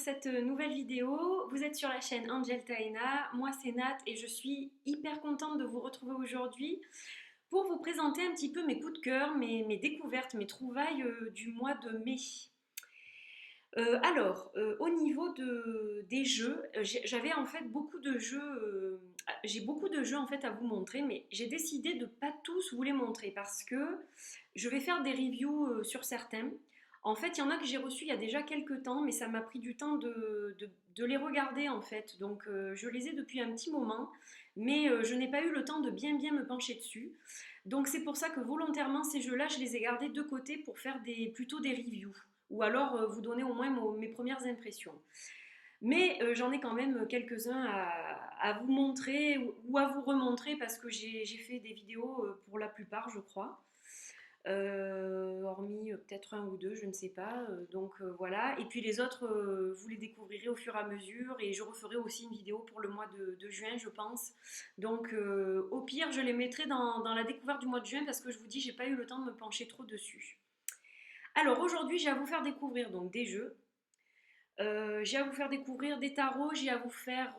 cette nouvelle vidéo. Vous êtes sur la chaîne Angel Taena, moi c'est Nat et je suis hyper contente de vous retrouver aujourd'hui pour vous présenter un petit peu mes coups de cœur, mes découvertes, mes trouvailles du mois de mai. Au niveau des jeux, j'avais en fait beaucoup de jeux, j'ai beaucoup de jeux en fait à vous montrer, mais j'ai décidé de pas tous vous les montrer parce que je vais faire des reviews sur certains. En fait, il y en a que j'ai reçus il y a déjà quelques temps, mais ça m'a pris du temps de les regarder en fait. Donc je les ai depuis un petit moment, mais je n'ai pas eu le temps de bien me pencher dessus. Donc c'est pour ça que volontairement ces jeux-là, je les ai gardés de côté pour faire plutôt des reviews ou alors vous donner au moins mes premières impressions. Mais j'en ai quand même quelques-uns à vous montrer ou à vous remontrer parce que j'ai fait des vidéos pour la plupart, je crois. Hormis peut-être un ou deux, je ne sais pas. Voilà. Et puis les autres, vous les découvrirez au fur et à mesure. Et je referai aussi une vidéo pour le mois de juin, je pense. Donc au pire, je les mettrai dans la découverte du mois de juin parce que je vous dis, j'ai pas eu le temps de me pencher trop dessus. Alors aujourd'hui, j'ai à vous faire découvrir donc des jeux. J'ai à vous faire découvrir des tarots, j'ai à vous faire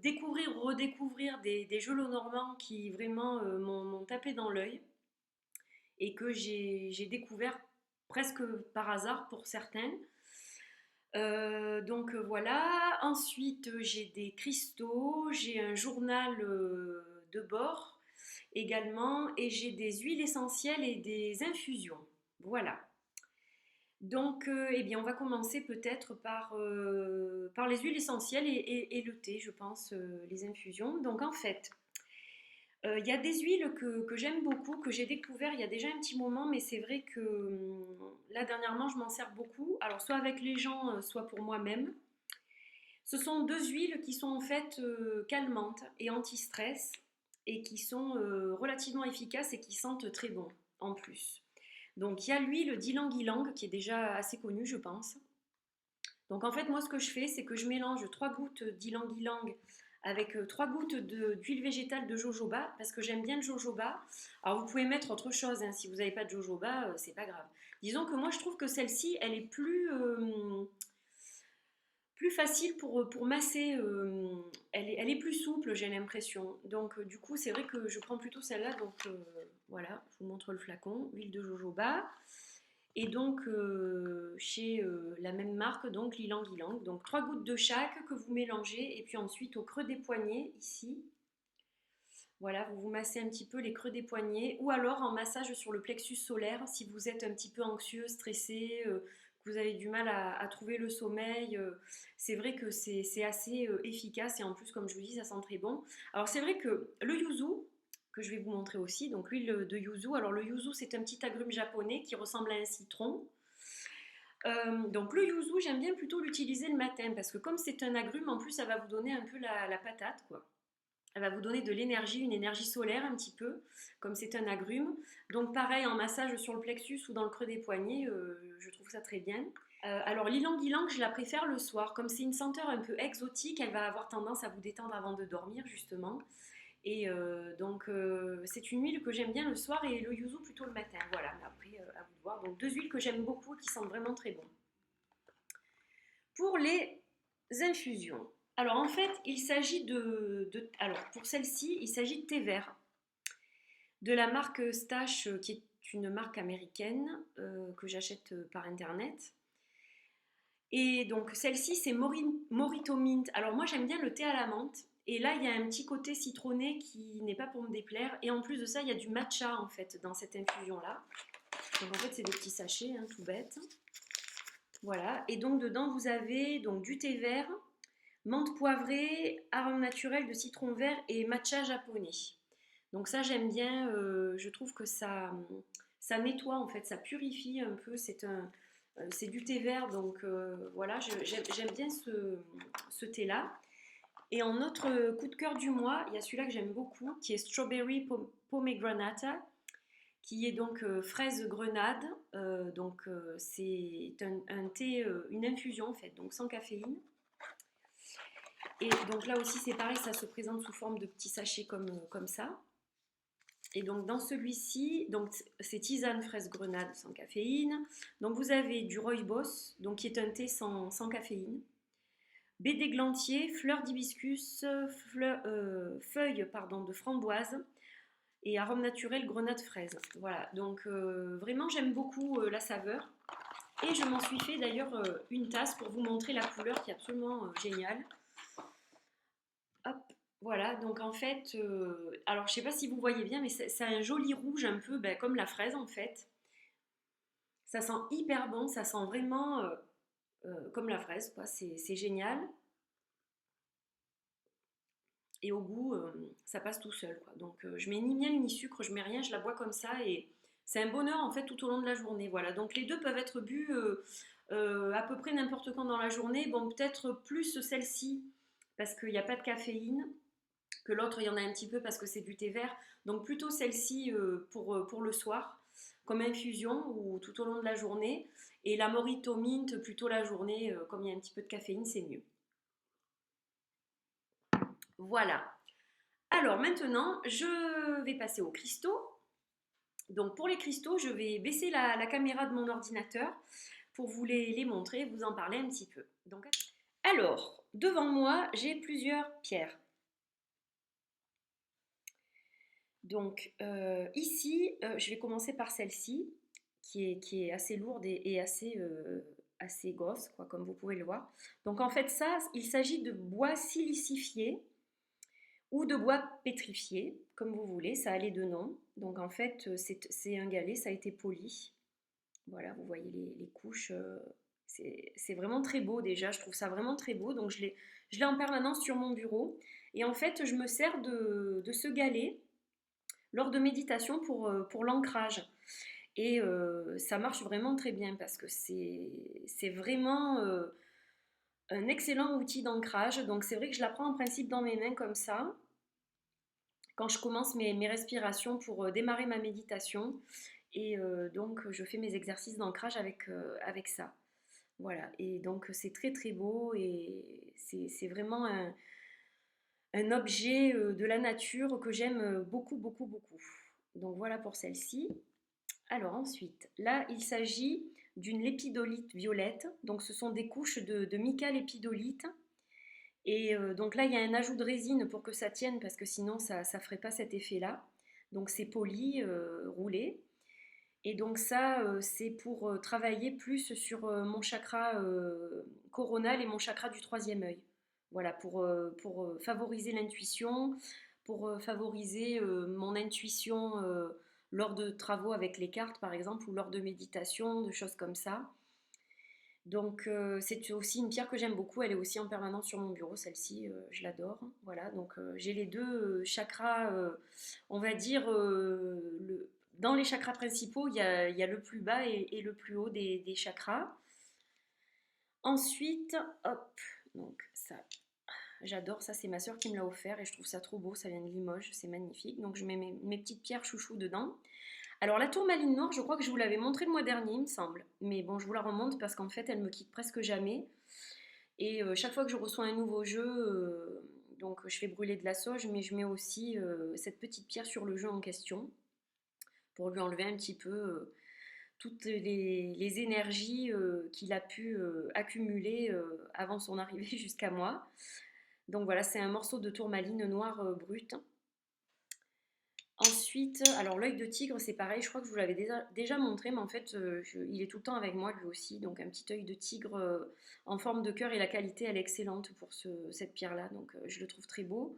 découvrir, redécouvrir des jeux Lenormand qui vraiment m'ont tapé dans l'œil et que j'ai découvert presque par hasard pour certains. Voilà. Ensuite, j'ai des cristaux, j'ai un journal de bord également et j'ai des huiles essentielles et des infusions. Voilà. Donc, eh bien, on va commencer peut-être par les huiles essentielles et le thé, je pense, les infusions. Donc, en fait, il y a des huiles que j'aime beaucoup, que j'ai découvert il y a déjà un petit moment, mais c'est vrai que là, dernièrement, je m'en sers beaucoup. Alors, soit avec les gens, soit pour moi-même. Ce sont deux huiles qui sont en fait calmantes et anti-stress et qui sont relativement efficaces et qui sentent très bon en plus. Donc il y a l'huile d'ylang-ylang qui est déjà assez connue, je pense. Donc en fait, moi ce que je fais, c'est que je mélange 3 gouttes d'ylang-ylang avec 3 gouttes d'huile végétale de jojoba parce que j'aime bien le jojoba. Alors vous pouvez mettre autre chose, hein, si vous n'avez pas de jojoba, c'est pas grave. Disons que moi je trouve que celle-ci, elle est plus facile pour masser, elle est plus souple, j'ai l'impression. Donc du coup, c'est vrai que je prends plutôt celle-là. Donc voilà, je vous montre le flacon, huile de jojoba. Et donc chez la même marque, donc l'Ilang Ilang. Donc 3 gouttes de chaque que vous mélangez. Et puis ensuite au creux des poignets, ici. Voilà, vous vous massez un petit peu les creux des poignets ou alors en massage sur le plexus solaire si vous êtes un petit peu anxieux, stressé, que vous avez du mal à trouver le sommeil. C'est vrai que c'est assez efficace et en plus, comme je vous dis, ça sent très bon. Alors c'est vrai que le yuzu, que je vais vous montrer aussi, donc l'huile de yuzu. Alors le yuzu, c'est un petit agrume japonais qui ressemble à un citron. Donc le yuzu, j'aime bien plutôt l'utiliser le matin parce que comme c'est un agrume, en plus ça va vous donner un peu la patate, quoi. Elle va vous donner de l'énergie, une énergie solaire un petit peu, comme c'est un agrume. Donc pareil, en massage sur le plexus ou dans le creux des poignets, je trouve ça très bien. Alors l'ilang-ilang, je la préfère le soir. Comme c'est une senteur un peu exotique, elle va avoir tendance à vous détendre avant de dormir justement. Et c'est une huile que j'aime bien le soir et le yuzu plutôt le matin. Voilà, mais après à vous de voir. Donc deux huiles que j'aime beaucoup et qui sentent vraiment très bon. Pour les infusions. Alors en fait, il s'agit alors pour celle-ci, il s'agit de thé vert de la marque Stash, qui est une marque américaine que j'achète par internet. Et donc celle-ci, c'est Morito Mint. Alors moi, j'aime bien le thé à la menthe. Et là, il y a un petit côté citronné qui n'est pas pour me déplaire. Et en plus de ça, il y a du matcha en fait dans cette infusion-là. Donc en fait, c'est des petits sachets, hein, tout bête. Voilà. Et donc dedans, vous avez donc du thé vert, menthe poivrée, arôme naturel de citron vert et matcha japonais. Donc ça j'aime bien, je trouve que ça nettoie en fait, ça purifie un peu, c'est du thé vert donc voilà, j'aime bien ce thé-là. Et en autre coup de cœur du mois, il y a celui-là que j'aime beaucoup qui est Strawberry Pomegranate qui est donc fraise grenade. C'est un thé, une infusion en fait, donc sans caféine. Et donc là aussi c'est pareil, ça se présente sous forme de petits sachets comme ça. Et donc dans celui-ci, donc c'est tisane fraise grenade sans caféine. Donc vous avez du rooibos, donc qui est un thé sans caféine. baie d'églantier, fleurs d'hibiscus, feuilles pardon, de framboise et arôme naturel grenade fraise. Voilà, donc vraiment j'aime beaucoup la saveur. Et je m'en suis fait d'ailleurs une tasse pour vous montrer la couleur qui est absolument géniale. Hop, voilà, donc en fait, alors je sais pas si vous voyez bien, mais c'est un joli rouge un peu ben, comme la fraise en fait. Ça sent hyper bon, ça sent vraiment comme la fraise, quoi. C'est génial. Et au goût, ça passe tout seul, quoi. Donc je mets ni miel ni sucre, je mets rien, je la bois comme ça et c'est un bonheur en fait tout au long de la journée. Voilà, donc les deux peuvent être bu à peu près n'importe quand dans la journée. Bon, peut-être plus celle-ci parce qu'il n'y a pas de caféine, que l'autre il y en a un petit peu parce que c'est du thé vert. Donc plutôt celle-ci pour le soir, comme infusion ou tout au long de la journée. Et la Morito Mint plutôt la journée, comme il y a un petit peu de caféine, c'est mieux. Voilà. Alors maintenant, je vais passer aux cristaux. Donc pour les cristaux, je vais baisser la caméra de mon ordinateur pour vous les montrer, vous en parler un petit peu. Donc, alors, devant moi, j'ai plusieurs pierres. Donc ici, je vais commencer par celle-ci, qui est assez lourde et assez grosse, quoi, comme vous pouvez le voir. Donc en fait, ça, il s'agit de bois silicifié ou de bois pétrifié, comme vous voulez, ça a les deux noms. Donc en fait, c'est un galet, ça a été poli. Voilà, vous voyez les couches. C'est vraiment très beau déjà, je trouve ça vraiment très beau. Donc je l'ai en permanence sur mon bureau. Et en fait, je me sers de ce galet lors de méditation pour l'ancrage. Et ça marche vraiment très bien parce que c'est vraiment un excellent outil d'ancrage. Donc c'est vrai que je la prends en principe dans mes mains comme ça quand je commence mes respirations pour démarrer ma méditation. Et donc, je fais mes exercices d'ancrage avec ça. Voilà, et donc c'est très très beau et c'est vraiment un objet de la nature que j'aime beaucoup, beaucoup, beaucoup. Donc voilà pour celle-ci. Alors ensuite, là, il s'agit d'une lépidolite violette. Donc ce sont des couches de mica lépidolite. Et donc là, il y a un ajout de résine pour que ça tienne parce que sinon, ça ne ferait pas cet effet-là. Donc c'est poli, roulé. Et donc ça, c'est pour travailler plus sur mon chakra coronal et mon chakra du troisième œil. Voilà, pour favoriser l'intuition, pour favoriser mon intuition lors de travaux avec les cartes, par exemple, ou lors de méditation, de choses comme ça. Donc c'est aussi une pierre que j'aime beaucoup, elle est aussi en permanence sur mon bureau, celle-ci, je l'adore. Voilà, donc j'ai les deux chakras, on va dire, dans les chakras principaux, il y a le plus bas et le plus haut des chakras. Ensuite, hop, donc ça, j'adore, ça c'est ma soeur qui me l'a offert et je trouve ça trop beau, ça vient de Limoges, c'est magnifique. Donc je mets mes petites pierres chouchou dedans. Alors la tourmaline noire, je crois que je vous l'avais montrée le mois dernier, il me semble. Mais bon, je vous la remonte parce qu'en fait, elle me quitte presque jamais. Et chaque fois que je reçois un nouveau jeu, donc je fais brûler de la sauge, mais je mets aussi cette petite pierre sur le jeu en question pour lui enlever un petit peu toutes les énergies qu'il a pu accumuler avant son arrivée jusqu'à moi. Donc voilà, c'est un morceau de tourmaline noire brute. Ensuite, alors l'œil de tigre, c'est pareil, je crois que je vous l'avais déjà montré, mais en fait, il est tout le temps avec moi lui aussi. Donc un petit œil de tigre en forme de cœur et la qualité, elle est excellente pour cette pierre-là. Donc je le trouve très beau.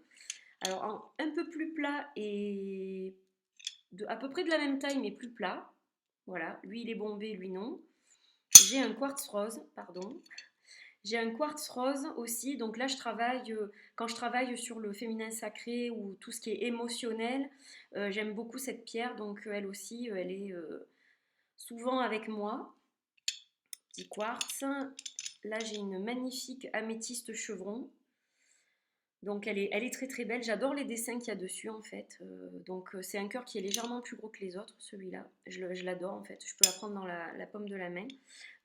Alors un peu plus plat et à peu près de la même taille, mais plus plat. Voilà, lui il est bombé, lui non. J'ai un quartz rose, pardon. J'ai un quartz rose aussi, donc là je travaille, quand je travaille sur le féminin sacré ou tout ce qui est émotionnel, j'aime beaucoup cette pierre, donc elle aussi, elle est souvent avec moi. Petit quartz. Là j'ai une magnifique améthyste chevron, donc elle est très très belle, j'adore les dessins qu'il y a dessus en fait, donc c'est un cœur qui est légèrement plus gros que les autres, celui-là, je l'adore en fait, je peux la prendre dans la paume de la main.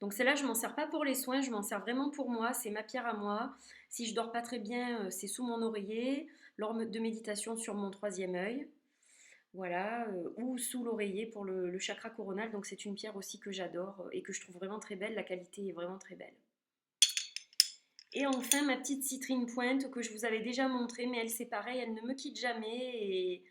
Donc celle-là je m'en sers pas pour les soins, je m'en sers vraiment pour moi, c'est ma pierre à moi. Si je dors pas très bien, c'est sous mon oreiller, lors de méditation sur mon troisième œil, voilà, ou sous l'oreiller pour le chakra coronal, donc c'est une pierre aussi que j'adore et que je trouve vraiment très belle, la qualité est vraiment très belle. Et enfin, ma petite citrine pointe que je vous avais déjà montrée, mais elle c'est pareil, elle ne me quitte jamais. Et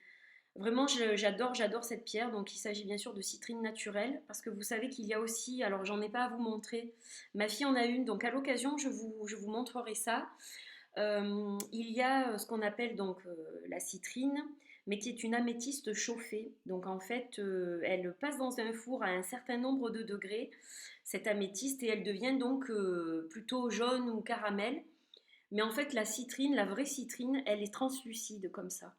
vraiment, j'adore cette pierre. Donc il s'agit bien sûr de citrine naturelle, parce que vous savez qu'il y a aussi, alors j'en ai pas à vous montrer, ma fille en a une, donc à l'occasion je vous montrerai ça. Il y a ce qu'on appelle donc la citrine, mais qui est une améthyste chauffée. Donc en fait, elle passe dans un four à un certain nombre de degrés, cette améthyste, et elle devient donc plutôt jaune ou caramel. Mais en fait, la citrine, la vraie citrine, elle est translucide comme ça.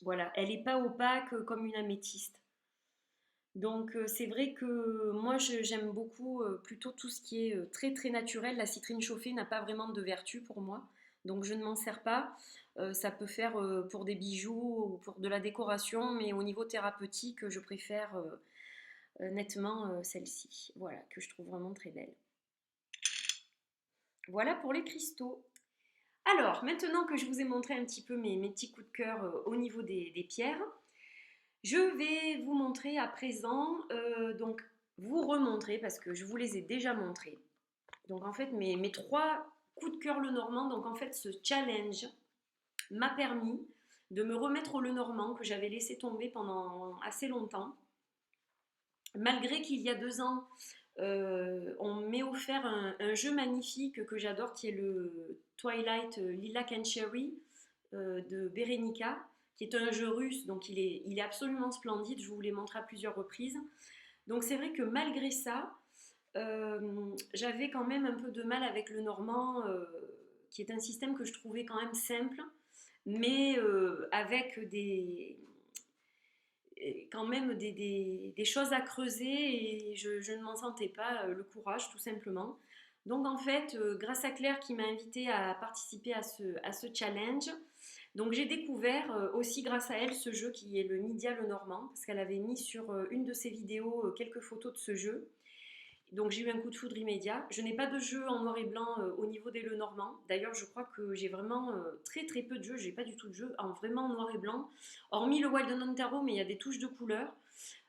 Voilà, elle n'est pas opaque comme une améthyste. Donc c'est vrai que moi j'aime beaucoup plutôt tout ce qui est très très naturel. La citrine chauffée n'a pas vraiment de vertu pour moi, donc je ne m'en sers pas. Ça peut faire pour des bijoux ou pour de la décoration, mais au niveau thérapeutique, je préfère nettement celle-ci, voilà, que je trouve vraiment très belle. Voilà pour les cristaux. Alors, maintenant que je vous ai montré un petit peu mes petits coups de cœur au niveau des pierres, je vais vous montrer à présent, donc vous remontrer parce que je vous les ai déjà montrés. Donc en fait, mes trois coups de cœur Lenormand, donc en fait ce challenge m'a permis de me remettre au Lenormand que j'avais laissé tomber pendant assez longtemps. Malgré qu'il y a 2 ans, on m'ait offert un jeu magnifique que j'adore qui est le Twilight Lilac and Cherry de Berenica, qui est un jeu russe, donc il est absolument splendide, je vous l'ai montré à plusieurs reprises. Donc c'est vrai que malgré ça, j'avais quand même un peu de mal avec le normand, qui est un système que je trouvais quand même simple, mais avec quand même des choses à creuser, et je ne m'en sentais pas le courage tout simplement. Donc en fait, grâce à Claire qui m'a invitée à participer à ce challenge, donc j'ai découvert aussi grâce à elle ce jeu qui est le Nydia Lenormand, parce qu'elle avait mis sur une de ses vidéos quelques photos de ce jeu. Donc j'ai eu un coup de foudre immédiat. Je n'ai pas de jeu en noir et blanc au niveau des Lenormand. D'ailleurs, je crois que j'ai vraiment très très peu de jeux. J'ai pas du tout de jeu en vraiment noir et blanc. Hormis le Wild Non Tarot, mais il y a des touches de couleur.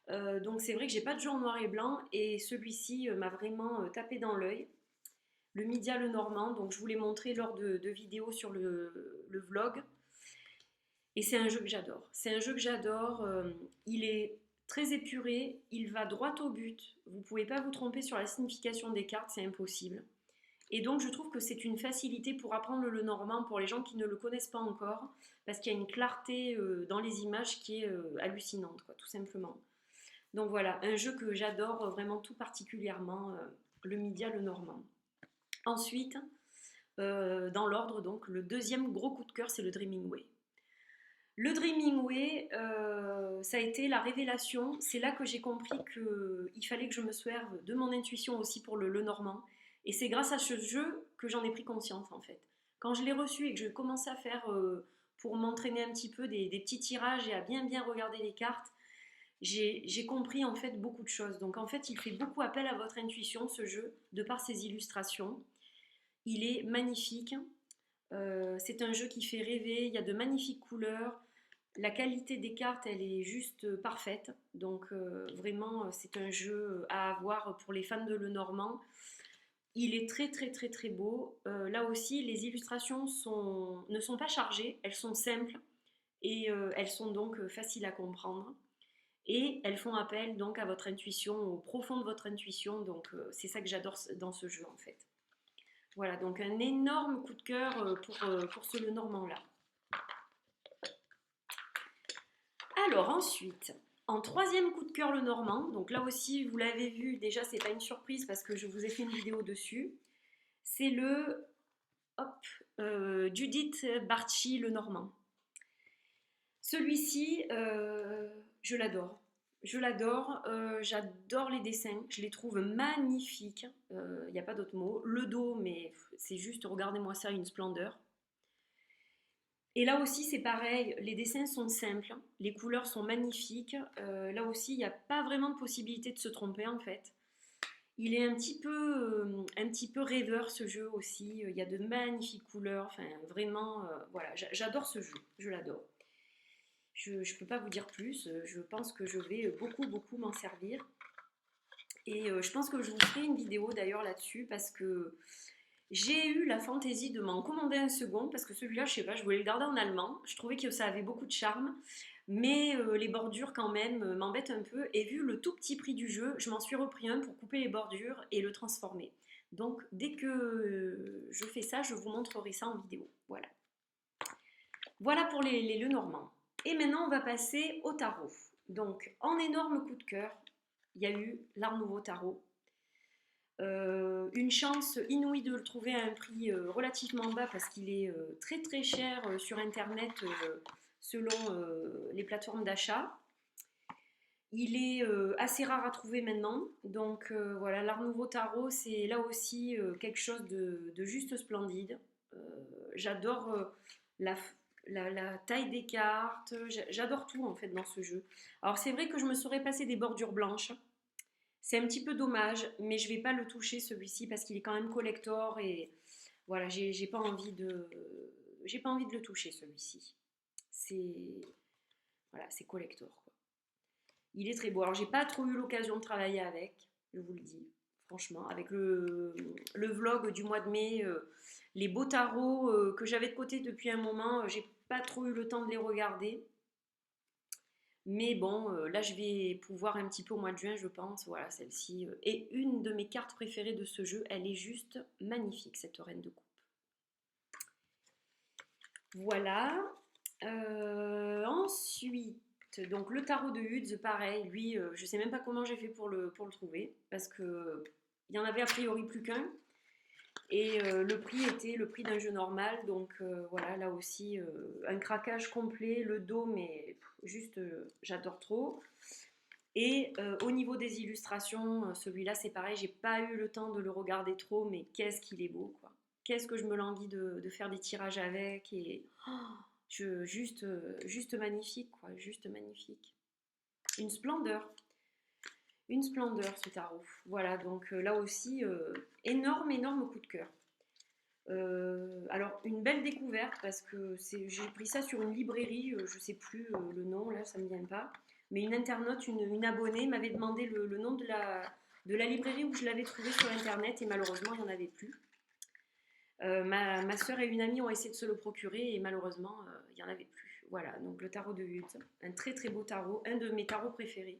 Donc c'est vrai que j'ai pas de jeu en noir et blanc. Et celui-ci m'a vraiment tapé dans l'œil. Le Nydia Lenormand. Donc je vous l'ai montré lors de vidéos sur le vlog. Et c'est un jeu que j'adore. C'est un jeu que j'adore. Il est très épuré, il va droit au but. Vous ne pouvez pas vous tromper sur la signification des cartes, c'est impossible. Et donc je trouve que c'est une facilité pour apprendre le normand pour les gens qui ne le connaissent pas encore, parce qu'il y a une clarté dans les images qui est hallucinante, quoi, tout simplement. Donc voilà, un jeu que j'adore vraiment tout particulièrement, le Mydia, le normand. Ensuite, dans l'ordre, donc le deuxième gros coup de cœur, c'est le Dreaming Way. Le Dreaming Way, ça a été la révélation. C'est là que j'ai compris qu'il fallait que je me serve de mon intuition aussi pour le Lenormand. Et c'est grâce à ce jeu que j'en ai pris conscience en fait. Quand je l'ai reçu et que je commençais à faire pour m'entraîner un petit peu des petits tirages et à bien bien regarder les cartes, j'ai compris en fait beaucoup de choses. Donc en fait, il fait beaucoup appel à votre intuition ce jeu, de par ses illustrations. Il est magnifique. C'est un jeu qui fait rêver, il y a de magnifiques couleurs. La qualité des cartes, elle est juste parfaite. Donc vraiment, c'est un jeu à avoir pour les fans de Lenormand. Il est très très très très beau. Là aussi, les illustrations ne sont pas chargées, elles sont simples et elles sont donc faciles à comprendre. Et elles font appel donc à votre intuition, au profond de votre intuition. Donc c'est ça que j'adore dans ce jeu en fait. Voilà, donc un énorme coup de cœur pour ce Lenormand-là. Alors ensuite, en troisième coup de cœur Lenormand, donc là aussi vous l'avez vu, déjà c'est pas une surprise parce que je vous ai fait une vidéo dessus, c'est le hop, Judith Barchi Lenormand. Celui-ci, je l'adore. Je l'adore, j'adore les dessins, je les trouve magnifiques, il n'y a pas d'autre mot. Le dos, mais c'est juste, regardez-moi ça, une splendeur. Et là aussi, c'est pareil, les dessins sont simples, les couleurs sont magnifiques. Là aussi, il n'y a pas vraiment de possibilité de se tromper en fait. Il est un petit peu rêveur ce jeu aussi. Il y a de magnifiques couleurs. Enfin, vraiment, voilà, j'adore ce jeu, je l'adore. Je ne peux pas vous dire plus. Je pense que je vais beaucoup, beaucoup m'en servir. Et je pense que je vous ferai une vidéo d'ailleurs là-dessus parce que J'ai eu la fantaisie de m'en commander un second parce que celui-là, je sais pas, je voulais le garder en allemand. Je trouvais que ça avait beaucoup de charme, mais les bordures quand même m'embêtent un peu. Et vu le tout petit prix du jeu, je m'en suis repris un pour couper les bordures et le transformer. Donc dès que je fais ça, je vous montrerai ça en vidéo. Voilà. Voilà pour les Lenormand. Et maintenant, on va passer au tarot. Donc, en énorme coup de cœur, il y a eu l'Art Nouveau Tarot. Une chance inouïe de le trouver à un prix relativement bas parce qu'il est très très cher sur internet selon les plateformes d'achat. Il est assez rare à trouver maintenant, donc voilà, l'Art Nouveau Tarot, c'est là aussi quelque chose de juste splendide. Euh, J'adore la, la taille des cartes, j'adore tout en fait dans ce jeu. Alors c'est vrai que je me serais passé des bordures blanches, c'est un petit peu dommage, mais je vais pas le toucher celui-ci parce qu'il est quand même collector et voilà, j'ai pas envie de le toucher celui-ci. C'est voilà, c'est collector quoi. Il est très beau. Alors j'ai pas trop eu l'occasion de travailler avec, je vous le dis, franchement, avec le vlog du mois de mai, les beaux tarots que j'avais de côté depuis un moment, j'ai pas trop eu le temps de les regarder. Mais bon, là, je vais pouvoir un petit peu au mois de juin, je pense. Voilà, celle-ci est une de mes cartes préférées de ce jeu. Elle est juste magnifique, cette reine de coupe. Voilà. Ensuite, donc le tarot de Hudz, pareil. Lui, je sais même pas comment j'ai fait pour le trouver. Parce que il y en avait a priori plus qu'un. Et le prix était le prix d'un jeu normal. Donc voilà, là aussi, un craquage complet, le dos, mais juste, j'adore trop. Et au niveau des illustrations, celui-là c'est pareil, j'ai pas eu le temps de le regarder trop, mais qu'est-ce qu'il est beau quoi. Qu'est-ce que je me languis de faire des tirages avec et oh, juste, juste magnifique quoi, juste magnifique. Une splendeur, une splendeur ce tarot. Voilà donc là aussi énorme énorme coup de cœur. Alors une belle découverte parce que j'ai pris ça sur une librairie, je sais plus le nom là, ça me vient pas. Mais une internaute, une abonnée m'avait demandé le nom de la librairie où je l'avais trouvé sur internet et malheureusement il n'y en avait plus. Ma soeur et une amie ont essayé de se le procurer et malheureusement il n'y en avait plus. Voilà, donc le tarot de Hut, un très très beau tarot, un de mes tarots préférés.